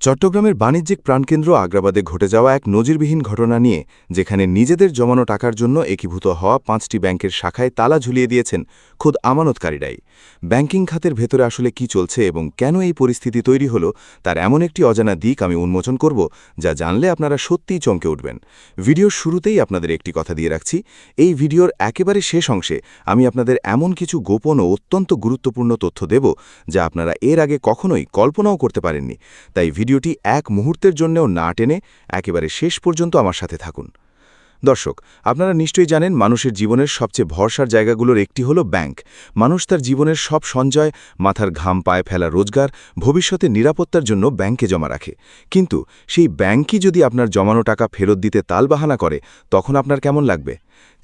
চট্টগ্রামের বাণিজ্যিক প্রাণকেন্দ্র আগ্রাবাদে ঘটে যাওয়া এক নজিরবিহীন ঘটনা নিয়ে, যেখানে নিজেদের জমানো টাকার জন্য একীভূত হওয়া ৫টি ব্যাংকের শাখায় তালা ঝুলিয়ে দিয়েছেন খোদ আমানতকারীরাই। ব্যাংকিং খাতের ভেতরে আসলে কি চলছে এবং কেন এই পরিস্থিতি তৈরি হলো, তার এমন একটি অজানা দিক আমি উন্মোচন করব, যা জানলে আপনারা সত্যিই চমকে উঠবেন। ভিডিওর শুরুতেই আপনাদের একটি কথা দিয়ে রাখছি, এই ভিডিওর একেবারে শেষ অংশে আমি আপনাদের এমন কিছু গোপন ও অত্যন্ত গুরুত্বপূর্ণ তথ্য দেব, যা আপনারা এর আগে কখনোই কল্পনাও করতে পারেননি। তাই ভিডিওটি এক মুহূর্তের জন্যও না টেনে একেবারে শেষ পর্যন্ত আমার সাথে থাকুন। দর্শক, আপনারা নিশ্চয়ই জানেন, মানুষের জীবনের সবচেয়ে ভরসার জায়গাগুলোর একটি হলো ব্যাংক। মানুষ তার জীবনের সব সঞ্চয়, মাথার ঘাম পায়ে ফেলা রোজগার, ভবিষ্যতে নিরাপত্তার জন্য ব্যাংকে জমা রাখে। কিন্তু সেই ব্যাংকই যদি আপনার জমানো টাকা ফেরত দিতে তালবাহানা করে, তখন আপনার কেমন লাগবে?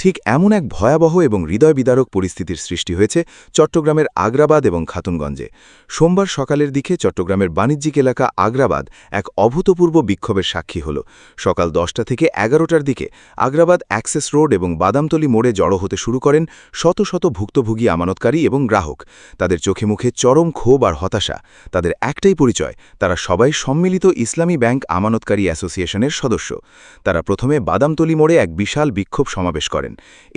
ঠিক এমন এক ভয়াবহ এবং হৃদয় বিদারক পরিস্থিতির সৃষ্টি হয়েছে চট্টগ্রামের আগ্রাবাদ এবং খাতুনগঞ্জে। সোমবার সকালের দিকে চট্টগ্রামের বাণিজ্যিক এলাকা আগ্রাবাদ এক অভূতপূর্ব বিক্ষোভের সাক্ষী হল। সকাল 10টা থেকে 11টার দিকে আগ্রাবাদ অ্যাক্সেস রোড এবং বাদামতলী মোড়ে জড়ো হতে শুরু করেন শত শত ভুক্তভোগী আমানতকারী এবং গ্রাহক। তাদের চোখে মুখে চরম ক্ষোভ আর হতাশা। তাদের একটাই পরিচয়, তারা সবাই সম্মিলিত ইসলামী ব্যাংক আমানতকারী অ্যাসোসিয়েশনের সদস্য। তারা প্রথমে বাদামতলী মোড়ে এক বিশাল বিক্ষোভ সমাবেশ করেন।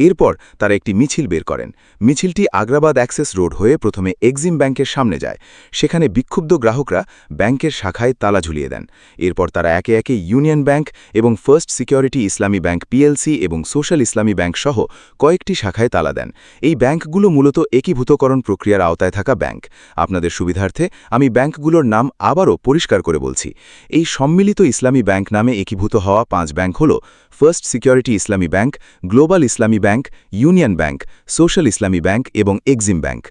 এরপর তারা একটি মিছিল বের করেন। মিছিলটি আগ্রাবাদ অ্যাক্সেস রোড হয়ে প্রথমে এক্সিম ব্যাংকের সামনে যায়। সেখানে বিক্ষুব্ধ গ্রাহকরা ব্যাংকের শাখায় তালা ঝুলিয়ে দেন। এরপর তারা একে একে ইউনিয়ন ব্যাংক এবং ফার্স্ট সিকিউরিটি ইসলামী ব্যাংক পিএলসি এবং সোশ্যাল ইসলামী ব্যাংক সহ কয়েকটি শাখায় তালা দেন। এই ব্যাংকগুলো মূলত একীভূতকরণ প্রক্রিয়ার আওতায় থাকা ব্যাংক। আপনাদের সুবিধার্থে আমি ব্যাংকগুলোর নাম আবারও পরিষ্কার করে বলছি। এই সম্মিলিত ইসলামী ব্যাংক নামে একীভূত হওয়া 5 ব্যাংক হল ফার্স্ট সিকিউরিটি ইসলামী ব্যাংক, গ্লোবাল ইসলামী ব্যাংক, ইউনিয়ন ব্যাংক, সোশ্যাল ইসলামী ব্যাংক এবং এক্সিম ব্যাংক।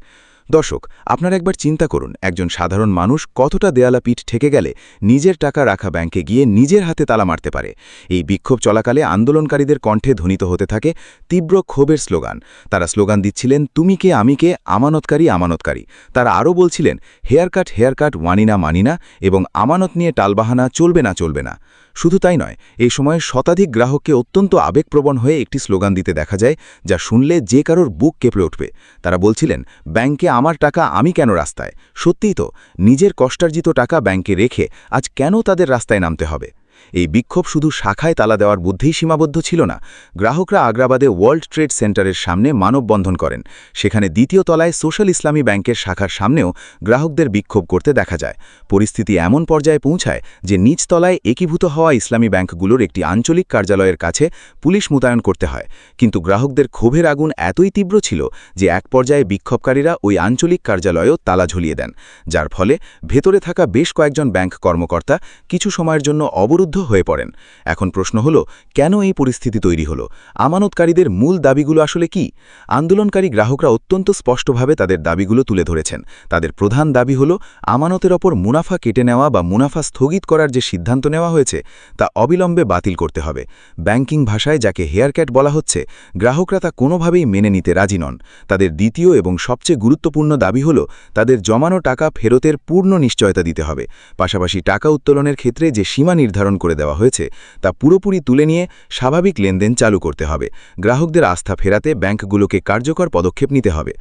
দর্শক, আপনারা একবার চিন্তা করুন, একজন সাধারণ মানুষ কতটা দেয়ালা পিঠ ঠেকে গেলে নিজের টাকা রাখা ব্যাংকে গিয়ে নিজের হাতে তালা মারতে পারে। এই বিক্ষোভ চলাকালে আন্দোলনকারীদের কণ্ঠে ধ্বনিত হতে থাকে তীব্র ক্ষোভের স্লোগান। তারা স্লোগান দিচ্ছিলেন, তুমি কে আমি কে, আমানতকারী আমানতকারী। তারা আরও বলছিলেন, হেয়ারকাট মানি না এবং আমানত নিয়ে টালবাহানা চলবে না চলবে না। শুধু তাই নয়, এই সময়ে শতাধিক গ্রাহককে অত্যন্ত আবেগপ্রবণ হয়ে একটি স্লোগান দিতে দেখা যায়, যা শুনলে যে কারোর বুক কেঁপে উঠবে। তারা বলছিলেন, ব্যাংকে আমার টাকা, আমি কেন রাস্তায়? সত্যিই তো, নিজের কষ্টার্জিত টাকা ব্যাংকে রেখে আজ কেন তাদের রাস্তায় নামতে হবে? এই বিক্ষোভ শুধু শাখায় তালা দেওয়ার বুদ্ধিই সীমাবদ্ধ ছিল না। গ্রাহকরা আগ্রাবাদে ওয়ার্ল্ড ট্রেড সেন্টারের সামনে মানববন্ধন করেন। সেখানে দ্বিতীয় তলায় সোশ্যাল ইসলামী ব্যাংকের শাখার সামনেও গ্রাহকদের বিক্ষোভ করতে দেখা যায়। পরিস্থিতি এমন পর্যায়ে পৌঁছায় যে নিচ তলায় একীভূত হওয়া ইসলামী ব্যাংকগুলোর একটি আঞ্চলিক কার্যালয়ের কাছে পুলিশ মোতায়েন করতে হয়। কিন্তু গ্রাহকদের ক্ষোভের আগুন এতই তীব্র ছিল যে এক পর্যায়ে বিক্ষোভকারীরা ওই আঞ্চলিক কার্যালয়েও তালা ঝুলিয়ে দেন, যার ফলে ভেতরে থাকা বেশ কয়েকজন ব্যাংক কর্মকর্তা কিছু সময়ের জন্য অবরুদ্ধ হয়ে পড়েন। এখন প্রশ্ন হলো, কেন এই পরিস্থিতি তৈরি হলো? আমানতকারীদের মূল দাবিগুলো আসলে কি? আন্দোলনকারী গ্রাহকরা অত্যন্ত স্পষ্টভাবে তাদের দাবিগুলো তুলে ধরেছেন। তাদের প্রধান দাবি হলো, আমানতের ওপর মুনাফা কেটে নেওয়া বা মুনাফা স্থগিত করার যে সিদ্ধান্ত নেওয়া হয়েছে তা অবিলম্বে বাতিল করতে হবে। ব্যাংকিং ভাষায় যাকে হেয়ারকাট বলা হচ্ছে, গ্রাহকরা তা কোনোভাবেই মেনে নিতে রাজি নন। তাদের দ্বিতীয় এবং সবচেয়ে গুরুত্বপূর্ণ দাবি হলো, তাদের জমানো টাকা ফেরতের পূর্ণ নিশ্চয়তা দিতে হবে। পাশাপাশি টাকা উত্তোলনের ক্ষেত্রে যে সীমা নির্ধারণ করে দেওয়া হয়েছে তা পুরোপুরি তুলে নিয়ে স্বাভাবিক লেনদেন চালু করতে হবে। গ্রাহকদের আস্থা ফেরাতে ব্যাংকগুলোকে কার্যকর পদক্ষেপ নিতে হবে।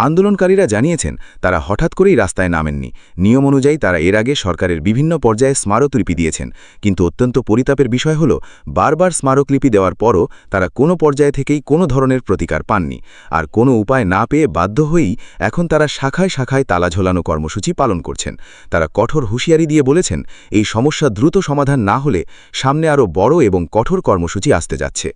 আন্দোলনকারীরা জানিয়েছেন, তারা হঠাৎ করেই রাস্তায় নামেননি। নিয়ম অনুযায়ী তারা এর আগে সরকারের বিভিন্ন পর্যায়ে স্মারকলিপি দিয়েছেন। কিন্তু অত্যন্ত পরিতাপের বিষয় হল, বারবার স্মারকলিপি দেওয়ার পরও তারা কোনো পর্যায়ে থেকেই কোনো ধরনের প্রতিকার পাননি। আর কোনো উপায় না পেয়ে বাধ্য হয়েই এখন তারা শাখায় শাখায় তালা ঝোলানো কর্মসূচি পালন করছেন। তারা কঠোর হুঁশিয়ারি দিয়ে বলেছেন, এই সমস্যা দ্রুত সমাধান না হলে সামনে আরও বড় এবং কঠোর কর্মসূচি আসতে যাচ্ছে।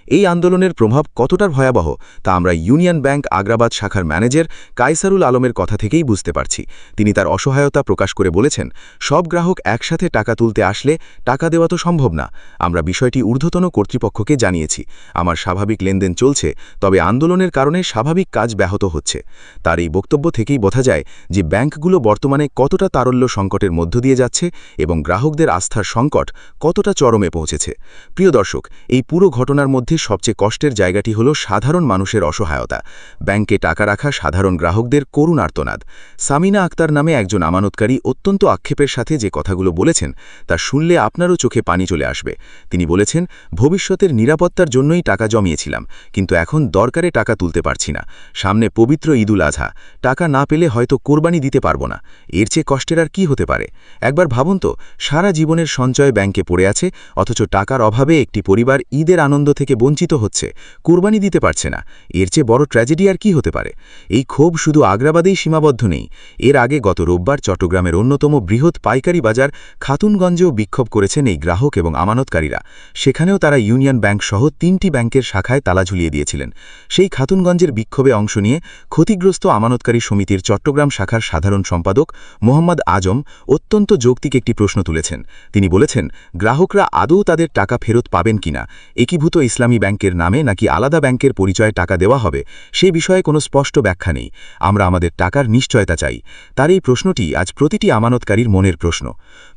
এই আন্দোলনের প্রভাব কতটা ভয়াবহ তা আমরা ইউনিয়ন ব্যাংক আগ্রাবাদ শাখার ম্যানেজার কায়সারুল আলমের কথা থেকেই বুঝতে পারছি। তিনি তার অসহায়তা প্রকাশ করে বলেছেন, সব গ্রাহক একসাথে টাকা তুলতে আসলে টাকা দেওয়া তো সম্ভব না। আমরা বিষয়টি ঊর্ধ্বতন কর্তৃপক্ষকে জানিয়েছি। আমার স্বাভাবিক লেনদেন চলছে, তবে আন্দোলনের কারণে স্বাভাবিক কাজ ব্যাহত হচ্ছে। তার এই বক্তব্য থেকেই বোঝা যায় যে ব্যাংকগুলো বর্তমানে কতটা তারল্য সংকটের মধ্য দিয়ে যাচ্ছে এবং গ্রাহকদের আস্থার সংকট কতটা চরমে পৌঁছেছে। প্রিয় দর্শক, এই পুরো ঘটনার মধ্যে মধ্যে সবচেয়ে কষ্টের জায়গাটি হল সাধারণ মানুষের অসহায়তা। ব্যাংকে টাকা রাখা সাধারণ গ্রাহকদের করুণ আর্তনাদ। সামিনা আক্তার নামে একজন আমানতকারী অত্যন্ত আক্ষেপের সাথে যে কথাগুলো বলেছেন তা শুনলে আপনারও চোখে পানি চলে আসবে। তিনি বলেছেন, ভবিষ্যতের নিরাপত্তার জন্যই টাকা জমিয়েছিলাম, কিন্তু এখন দরকারে টাকা তুলতে পারছি না। সামনে পবিত্র ঈদুল আজহা, টাকা না পেলে হয়তো কোরবানি দিতে পারবো না। এর চেয়ে কষ্টের আর কি হতে পারে? একবার ভাবুন তো, সারা জীবনের সঞ্চয় ব্যাংকে পড়ে আছে, অথচ টাকার অভাবে একটি পরিবার ঈদের আনন্দ থেকে বঞ্চিত হচ্ছে, কোরবানি দিতে পারছে না। এর চেয়ে বড় ট্র্যাজেডি আর কি হতে পারে? এই ক্ষোভ শুধু আগ্রাবাদেই সীমাবদ্ধ নেই। এর আগে গত রোববার চট্টগ্রামের অন্যতম বৃহৎ পাইকারি বাজার খাতুনগঞ্জেও বিক্ষোভ করেছেন এই গ্রাহক এবং আমানতকারীরা। সেখানেও তারা ইউনিয়ন ব্যাংক সহ 3টি ব্যাংকের শাখায় তালা ঝুলিয়ে দিয়েছিলেন। সেই খাতুনগঞ্জের বিক্ষোভে অংশ নিয়ে ক্ষতিগ্রস্ত আমানতকারী সমিতির চট্টগ্রাম শাখার সাধারণ সম্পাদক মোহাম্মদ আজম অত্যন্ত যৌক্তিক একটি প্রশ্ন তুলেছেন। তিনি বলেছেন, গ্রাহকরা আদৌ তাদের টাকা ফেরত পাবেন কিনা, একীভূত ইসলামী ব্যাংকের নামে নাকি আলাদা ব্যাংকের পরিচয়ে টাকা দেওয়া হবে, সে বিষয়ে কোনো স্পষ্ট ব্যাখ্যা নেই। আমরা আমাদের টাকার নিশ্চয়তা চাই। তার এই প্রশ্নটি আজ প্রতিটি আমানতকারীর মনের প্রশ্ন।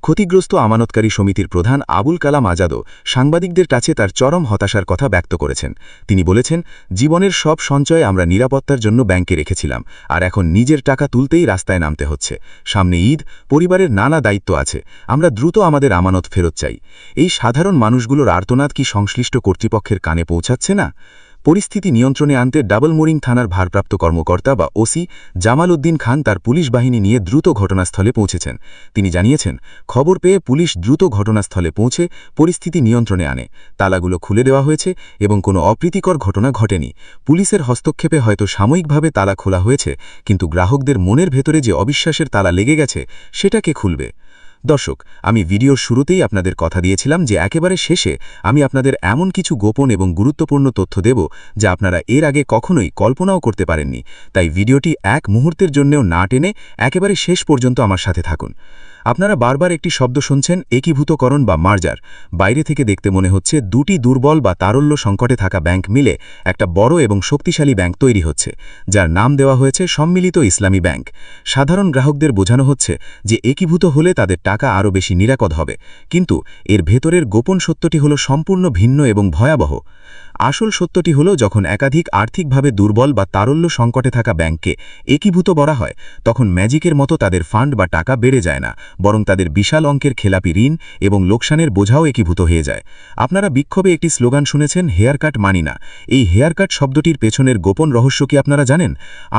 ক্ষতিগ্রস্ত আমানতকারী সমিতির প্রধান আবুল কালাম আজাদও সাংবাদিকদের কাছে তার চরম হতাশার কথা ব্যক্ত করেছেন। তিনি বলেছেন, জীবনের সব সঞ্চয় আমরা নিরাপত্তার জন্য ব্যাংকে রেখেছিলাম, আর এখন নিজের টাকা তুলতেই রাস্তায় নামতে হচ্ছে। সামনে ঈদ, পরিবারের নানা দায়িত্ব আছে, আমরা দ্রুত আমাদের আমানত ফেরত চাই। এই সাধারণ মানুষগুলোর আর্তনাদ কি সংশ্লিষ্ট কর্তৃপক্ষের কানে পৌঁছাচ্ছে না? পরিস্থিতি নিয়ন্ত্রণে আনতে ডাবলমোরিং থানার ভারপ্রাপ্ত কর্মকর্তা বা ওসি জামাল উদ্দিন খান তার পুলিশ বাহিনী নিয়ে দ্রুত ঘটনাস্থলে পৌঁছেছেন। তিনি জানিয়েছেন, খবর পেয়ে পুলিশ দ্রুত ঘটনাস্থলে পৌঁছে পরিস্থিতি নিয়ন্ত্রণে আনে। তালাগুলো খুলে দেওয়া হয়েছে এবং কোনো অপ্রীতিকর ঘটনা ঘটেনি। পুলিশের হস্তক্ষেপে হয়তো সাময়িকভাবে তালা খোলা হয়েছে, কিন্তু গ্রাহকদের মনের ভেতরে যে অবিশ্বাসের তালা লেগে গেছে, সেটা কে খুলবে? দর্শক, আমি ভিডিওর শুরুতেই আপনাদের কথা দিয়েছিলাম যে একেবারে শেষে আমি আপনাদের এমন কিছু গোপন এবং গুরুত্বপূর্ণ তথ্য দেব যা আপনারা এর আগে কখনোই কল্পনাও করতে পারেননি। তাই ভিডিওটি এক মুহূর্তের জন্যও না টেনে একেবারে শেষ পর্যন্ত আমার সাথে থাকুন। আপনারা বারবার একটি শব্দ শুনছেন, একীভূতকরণ বা মার্জার। বাইরে থেকে দেখতে মনে হচ্ছে দুটি দুর্বল বা তারল্য সংকটে থাকা ব্যাংক মিলে একটা বড় এবং শক্তিশালী ব্যাংক তৈরি হচ্ছে, যার নাম দেওয়া হয়েছে সম্মিলিত ইসলামী ব্যাংক। সাধারণ গ্রাহকদের বোঝানো হচ্ছে যে একীভূত হলে তাদের টাকা আরও বেশি নিরাপদ হবে, কিন্তু এর ভেতরের গোপন সত্যটি হলো সম্পূর্ণ ভিন্ন এবং ভয়াবহ। আসল সত্যটি হলো, যখন একাধিক আর্থিকভাবে দুর্বল বা তারল্য সংকটে থাকা ব্যাংককে একীভূত করা হয়, তখন ম্যাজিকের মতো তাদের ফান্ড বা টাকা বেড়ে যায় না, বরং তাদের বিশাল অঙ্কের খেলাপি ঋণ এবং লোকসানের বোঝাও একীভূত হয়ে যায়। আপনারা বিক্ষোভে একটি স্লোগান শুনেছেন, হেয়ারকাট মানি না। এই হেয়ারকাট শব্দটির পেছনের গোপন রহস্য কি আপনারা জানেন?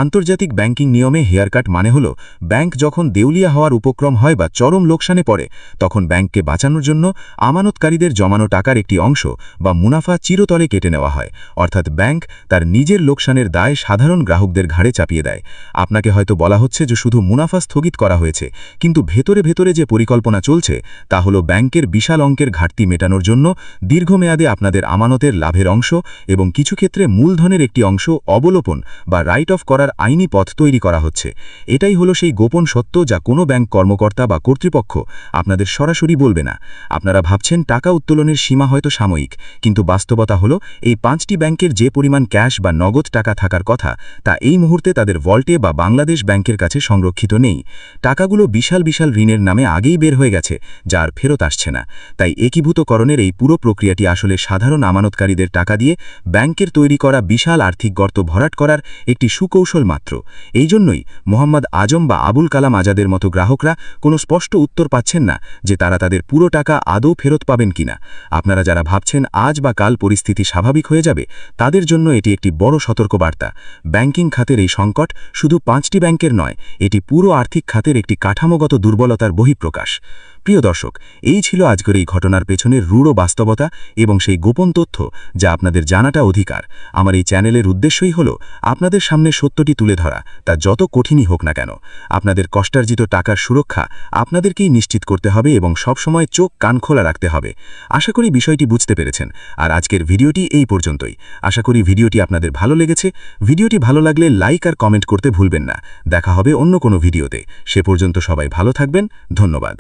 আন্তর্জাতিক ব্যাংকিং নিয়মে হেয়ারকাট মানে হলো, ব্যাংক যখন দেউলিয়া হওয়ার উপক্রম হয় বা চরম লোকসানে পড়ে, তখন ব্যাংককে বাঁচানোর জন্য আমানতকারীদের জমানো টাকার একটি অংশ বা মুনাফা চিরতরে কেটে নেওয়া হয়। অর্থাৎ ব্যাংক তার নিজের লোকসানের দায় সাধারণ গ্রাহকদের ঘাড়ে চাপিয়ে দেয়। আপনাকে হয়তো বলা হচ্ছে যে শুধু মুনাফা স্থগিত করা হয়েছে, কিন্তু ভেতরে ভেতরে যে পরিকল্পনা চলছে তা হলো ব্যাংকের বিশাল অঙ্কের ঘাটতি মেটানোর জন্য দীর্ঘমেয়াদে আপনাদের আমানতের লাভের অংশ এবং কিছু ক্ষেত্রে মূলধনের একটি অংশ অবলোপন বা রাইট অফ করার আইনি পথ তৈরি করা হচ্ছে। এটাই হলো সেই গোপন সত্য যা কোনো ব্যাংক কর্মকর্তা বা কর্তৃপক্ষ আপনাদের সরাসরি বলবে না। আপনারা ভাবছেন টাকা উত্তোলনের সীমা হয়তো সাময়িক, কিন্তু বাস্তবতা হলো এই 5টি ব্যাংকের যে পরিমাণ ক্যাশ বা নগদ টাকা থাকার কথা, তা এই মুহূর্তে তাদের ভল্টে বা বাংলাদেশ ব্যাংকের কাছে সংরক্ষিত নেই। টাকাগুলো বিশাল বিশাল ঋণের নামে আগেই বের হয়ে গেছে, যা আর ফেরত আসছে না। তাই একীভূতকরণের এই পুরো প্রক্রিয়াটি আসলে সাধারণ আমানতকারীদের টাকা দিয়ে ব্যাংকের তৈরি করা বিশাল আর্থিক গর্ত ভরাট করার একটি সুকৌশল মাত্র। এই জন্যই মোহাম্মদ আজম বা আবুল কালাম আজাদের মতো গ্রাহকরা কোনো স্পষ্ট উত্তর পাচ্ছেন না যে তারা তাদের পুরো টাকা আদৌ ফেরত পাবেন কিনা। আপনারা যারা ভাবছেন আজ বা কাল পরিস্থিতি স্বাভাবিক হয়ে যাবে, তাদের জন্য এটি একটি বড় সতর্কবার্তা। ব্যাংকিং খাতের এই সংকট শুধু 5টি ব্যাংকের নয়, এটি পুরো আর্থিক খাতের একটি কাঠামোগত দুর্বলতার বহিঃপ্রকাশ। প্রিয় দর্শক, এই ছিল আজকের এই ঘটনার পেছনের রূঢ় বাস্তবতা এবং সেই গোপন তথ্য যা আপনাদের জানাটা অধিকার। আমার এই চ্যানেলের উদ্দেশ্যই হলো আপনাদের সামনে সত্যটি তুলে ধরা, তা যত কঠিনই হোক না কেন। আপনাদের কষ্টার্জিত টাকার সুরক্ষা আপনাদেরকেই নিশ্চিত করতে হবে এবং সবসময় চোখ কান খোলা রাখতে হবে। আশা করি বিষয়টি বুঝতে পেরেছেন। আর আজকের ভিডিওটি এই পর্যন্তই। আশা করি ভিডিওটি আপনাদের ভালো লেগেছে। ভিডিওটি ভালো লাগলে লাইক আর কমেন্ট করতে ভুলবেন না। দেখা হবে অন্য কোনো ভিডিওতে। সে পর্যন্ত সবাই ভালো থাকবেন। ধন্যবাদ।